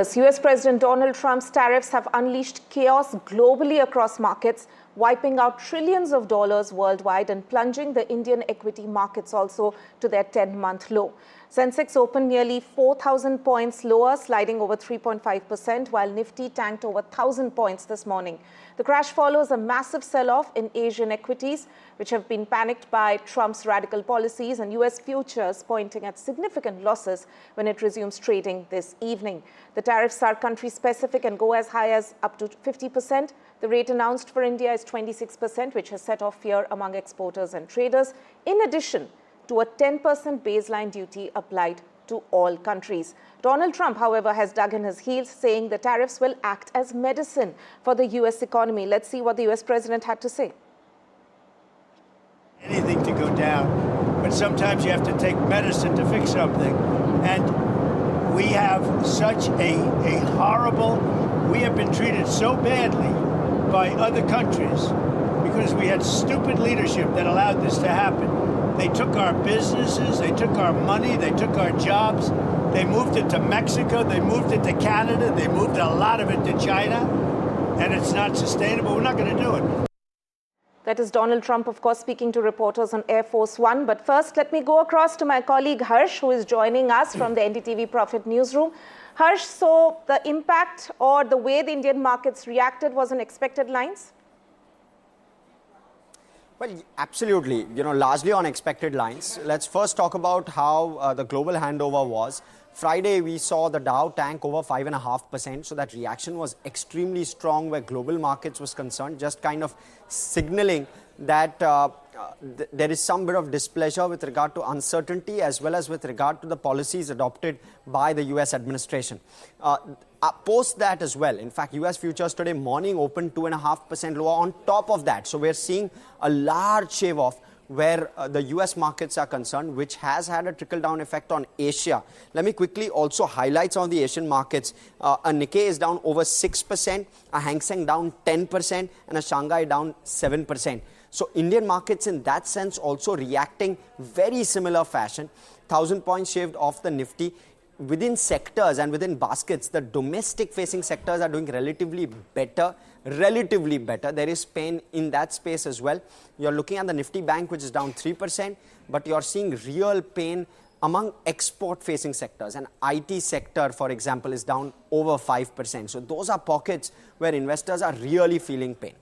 US President Donald Trump's tariffs have unleashed chaos globally across markets, wiping out trillions of dollars worldwide and plunging the Indian equity markets also to their 10-month low. Sensex opened nearly 4,000 points lower, sliding over 3.5%, while Nifty tanked over 1,000 points this morning. The crash follows a massive sell-off in Asian equities, which have been panicked by Trump's radical policies, and US futures pointing at significant losses when it resumes trading this evening. The tariffs are country-specific and go as high as up to 50%. The rate announced for India is 26%, which has set off fear among exporters and traders, in addition to a 10% baseline duty applied to all countries. Donald Trump, however, has dug in his heels, saying the tariffs will act as medicine for the US economy. Let's see what the US president had to say. Anything to go down, but sometimes you have to take medicine to fix something. And we have such a horrible, we have been treated so badly by other countries because we had stupid leadership that allowed this to happen. They took our businesses, they took our money, they took our jobs, they moved it to Mexico, they moved it to Canada, they moved a lot of it to China, and it's not sustainable. We're not going to do it. That is Donald Trump, of course, speaking to reporters on Air Force One. But first, let me go across to my colleague Harsh, who is joining us from the NDTV Profit Newsroom. Harsh, so the impact or the way the Indian markets reacted was on expected lines? Well, absolutely, largely on expected lines. Let's first talk about how the global handover was. Friday, we saw the Dow tank over 5.5%, so that reaction was extremely strong where global markets was concerned, just kind of signaling that there is some bit of displeasure with regard to uncertainty as well as with regard to the policies adopted by the US administration. Post that as well, in fact, US futures today morning opened 2.5% lower on top of that. So we're seeing a large shave off where the US markets are concerned, which has had a trickle-down effect on Asia. Let me quickly also highlight some of the Asian markets. A Nikkei is down over 6%, a Hang Seng down 10%, and a Shanghai down 7%. So Indian markets in that sense also reacting very similar fashion. 1,000 points shaved off the Nifty. Within sectors and within baskets, the domestic facing sectors are doing relatively better. There is pain in that space as well. You're looking at the Nifty Bank, which is down 3%, but you're seeing real pain among export facing sectors. And IT sector, for example, is down over 5%. So those are pockets where investors are really feeling pain.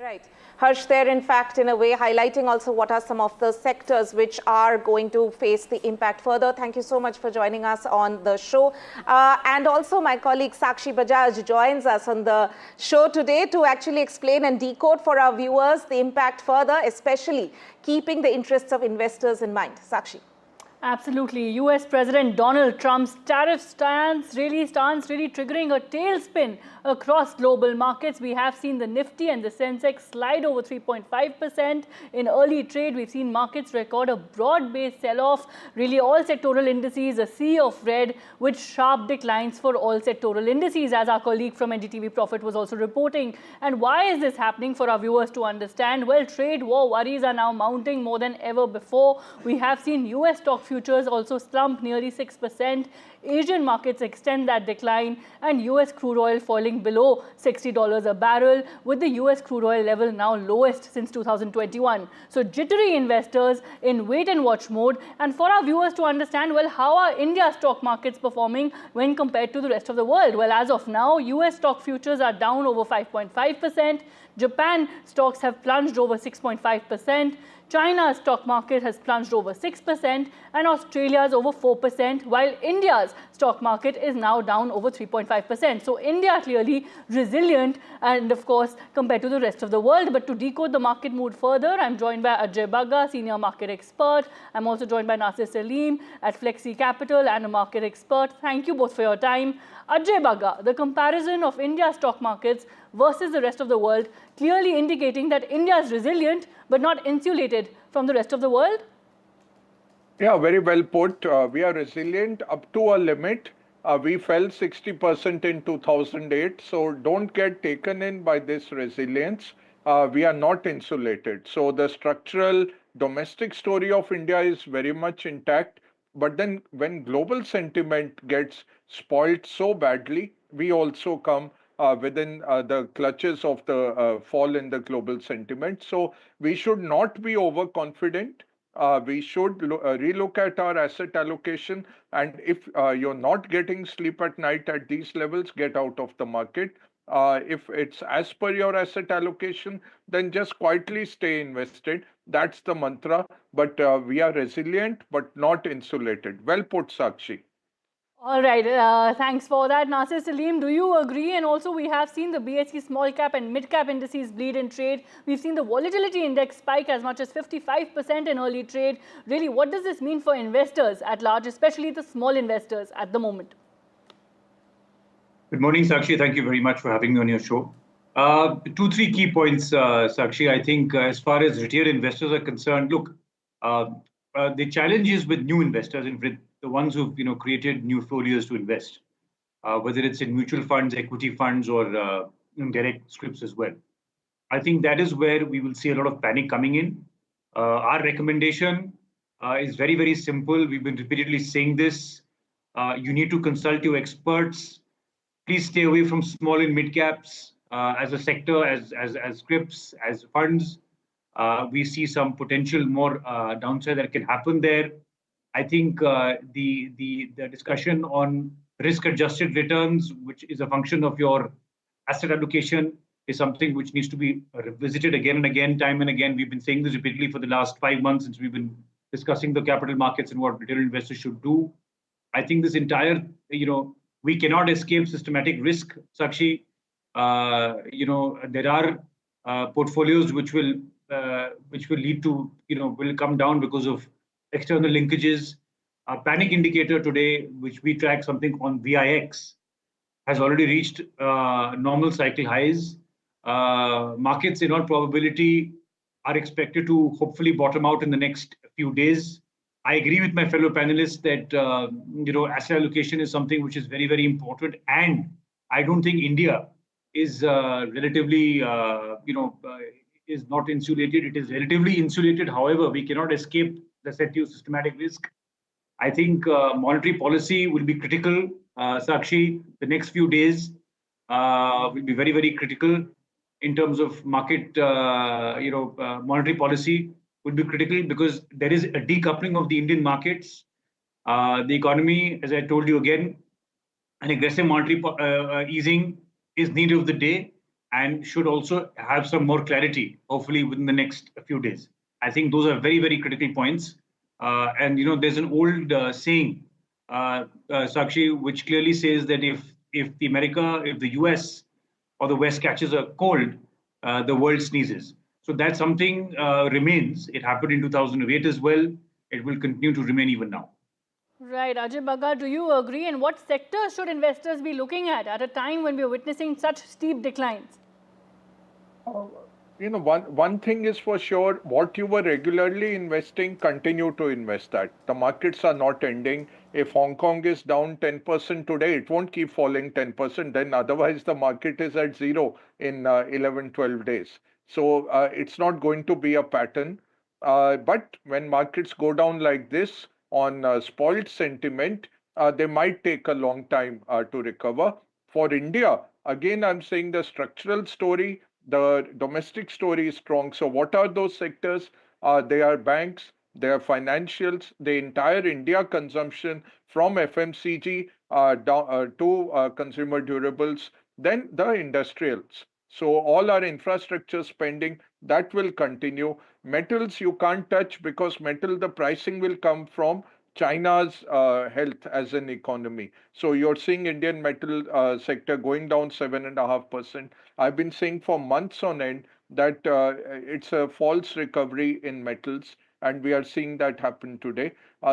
Right. Harsh, there, in fact, in a way, highlighting also what are some of the sectors which are going to face the impact further. Thank you so much for joining us on the show. And also my colleague Sakshi Bajaj joins us on the show today to actually explain and decode for our viewers the impact further, especially keeping the interests of investors in mind. Sakshi. Absolutely. US President Donald Trump's tariff stance really triggering a tailspin across global markets. We have seen the Nifty and the Sensex slide over 3.5%. In early trade, we've seen markets record a broad-based sell-off. Really, all sectoral indices, a sea of red, with sharp declines for all sectoral indices, as our colleague from NDTV Profit was also reporting. And why is this happening for our viewers to understand? Well, trade war worries are now mounting more than ever before. We have seen US stock futures also slump nearly 6%. Asian markets extend that decline, and US crude oil falling below $60 a barrel, with the US crude oil level now lowest since 2021. So jittery investors in wait-and-watch mode. And for our viewers to understand, well, how are India's stock markets performing when compared to the rest of the world? Well, as of now, US stock futures are down over 5.5%. Japan stocks have plunged over 6.5%. China's stock market has plunged over 6%, and Australia's over 4%, while India's stock market is now down over 3.5%. So India clearly resilient, and of course, compared to the rest of the world. But to decode the market mood further, I'm joined by Ajay Bagga, senior market expert. I'm also joined by Nasir Salim at Flexi Capital and a market expert. Thank you both for your time. Ajay Bagga, the comparison of India's stock markets versus the rest of the world, clearly indicating that India is resilient but not insulated from the rest of the world? Yeah, very well put. We are resilient up to a limit. We fell 60% in 2008, so don't get taken in by this resilience. We are not insulated. So the structural domestic story of India is very much intact. But then when global sentiment gets spoilt so badly, we also come within the clutches of the fall in the global sentiment. So we should not be overconfident. We should relook at our asset allocation. And if you're not getting sleep at night at these levels, get out of the market. If it's as per your asset allocation, then just quietly stay invested. That's the mantra. But we are resilient, but not insulated. Well put, Sakshi. All right, thanks for that. Nasir Salim, do you agree? And also we have seen the BSE small cap and mid cap indices bleed in trade. We've seen the volatility index spike as much as 55% in early trade. Really, what does this mean for investors at large, especially the small investors at the moment? Good morning, Sakshi. Thank you very much for having me on your show. Two, three key points, Sakshi. I think as far as retail investors are concerned, look, the challenge is with new investors and with the ones who've created new folios to invest, whether it's in mutual funds, equity funds, or in direct scripts as well. I think that is where we will see a lot of panic coming in. Our recommendation is very, very simple. We've been repeatedly saying this. You need to consult your experts. Please stay away from small and mid caps as a sector, as scripts, as funds. We see some potential more downside that can happen there. I think the discussion on risk-adjusted returns, which is a function of your asset allocation, is something which needs to be revisited again and again, time and again. We've been saying this repeatedly for the last 5 months since we've been discussing the capital markets and what retail investors should do. I think this entire, we cannot escape systematic risk, Sakshi. There are portfolios which will lead to, will come down because of external linkages. Our panic indicator today, which we track something on VIX, has already reached normal cycle highs. Markets in all probability are expected to hopefully bottom out in the next few days. I agree with my fellow panelists that asset allocation is something which is very, very important, and I don't think India is relatively is not insulated. It is relatively insulated. However, we cannot escape the set of systematic risk. I think monetary policy will be critical, Sakshi. The next few days will be very, very critical in terms of market. Monetary policy would be critical because there is a decoupling of the Indian markets. The economy, as I told you again, an aggressive monetary easing is need of the day and should also have some more clarity, hopefully within the next few days. I think those are very, very critical points. And there's an old saying, Sakshi, which clearly says that if the US or the West catches a cold, the world sneezes. So that something remains. It happened in 2008 as well. It will continue to remain even now. Right, Ajay Bagga, do you agree? And what sectors should investors be looking at a time when we are witnessing such steep declines? One thing is for sure, what you were regularly investing, continue to invest that. The markets are not ending. If Hong Kong is down 10% today, it won't keep falling 10%. Then otherwise the market is at zero in 11, 12 days. So it's not going to be a pattern. But when markets go down like this on spoiled sentiment, they might take a long time to recover. For India, again, I'm saying the structural story, the domestic story is strong. So what are those sectors? They are banks, they are financials, the entire India consumption from FMCG down to consumer durables, then the industrials. So all our infrastructure spending, that will continue. Metals you can't touch because metal, the pricing will come from China's health as an economy. So you're seeing Indian metal sector going down 7.5%. I've been saying for months on end that it's a false recovery in metals, and we are seeing that happen today.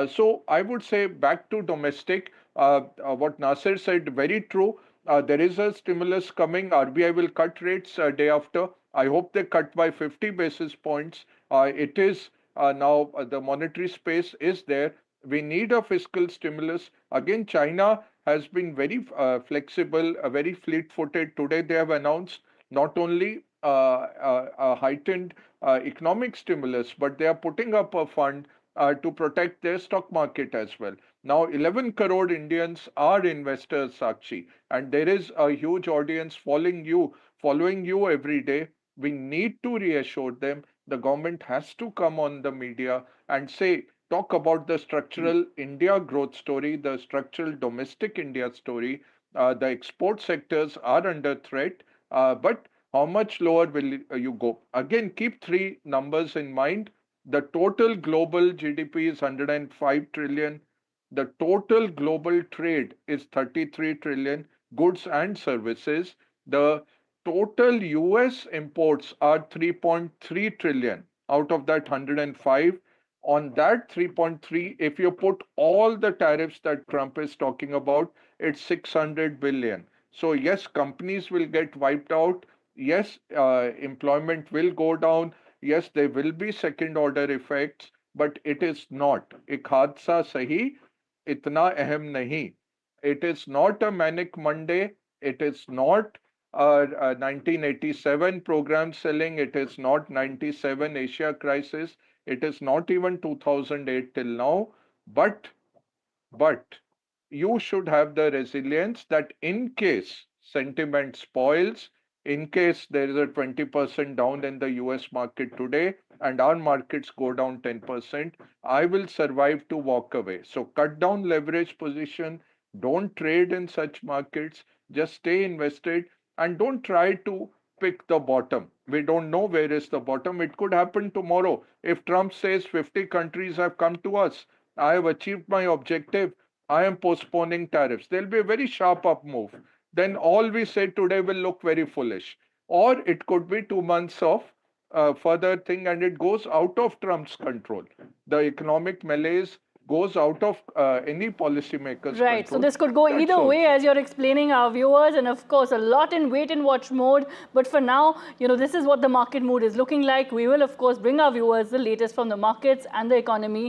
So I would say back to domestic, what Nasir said, very true. There is a stimulus coming. RBI will cut rates day after. I hope they cut by 50 basis points. It is now the monetary space is there. We need a fiscal stimulus. Again, China has been very flexible, very fleet-footed. Today, they have announced not only a heightened economic stimulus, but they are putting up a fund to protect their stock market as well. Now, 11 crore Indians are investors, Sakshi, and there is a huge audience following you every day. We need to reassure them. The government has to come on the media and talk about the structural India growth story, the structural domestic India story. The export sectors are under threat, but how much lower will you go? Again, keep three numbers in mind. The total global GDP is 105 trillion. The total global trade is 33 trillion, goods and services. The total US imports are 3.3 trillion out of that 105. On that 3.3, if you put all the tariffs that Trump is talking about, it's 600 billion. So yes, companies will get wiped out. Yes, employment will go down. Yes, there will be second order effects, but it is not. एक हादसा सही, इतना अहम नहीं. It is not a manic Monday. It is not a 1987 program selling. It is not 97 Asia crisis. It is not even 2008 till now. But you should have the resilience that in case sentiment spoils, in case there is a 20% down in the US market today and our markets go down 10%, I will survive to walk away. So cut down leverage position, don't trade in such markets, just stay invested and don't try to pick the bottom. We don't know where is the bottom. It could happen tomorrow. If Trump says 50 countries have come to us, I have achieved my objective, I am postponing tariffs, there'll be a very sharp up move. Then all we say today will look very foolish. Or it could be 2 months of further thing and it goes out of Trump's control. The economic malaise goes out of any policymaker's right. control. So this could go either way, as you're explaining our viewers, and of course a lot in wait and watch mode. But for now, this is what the market mood is looking like. We will of course bring our viewers the latest from the markets and the economy.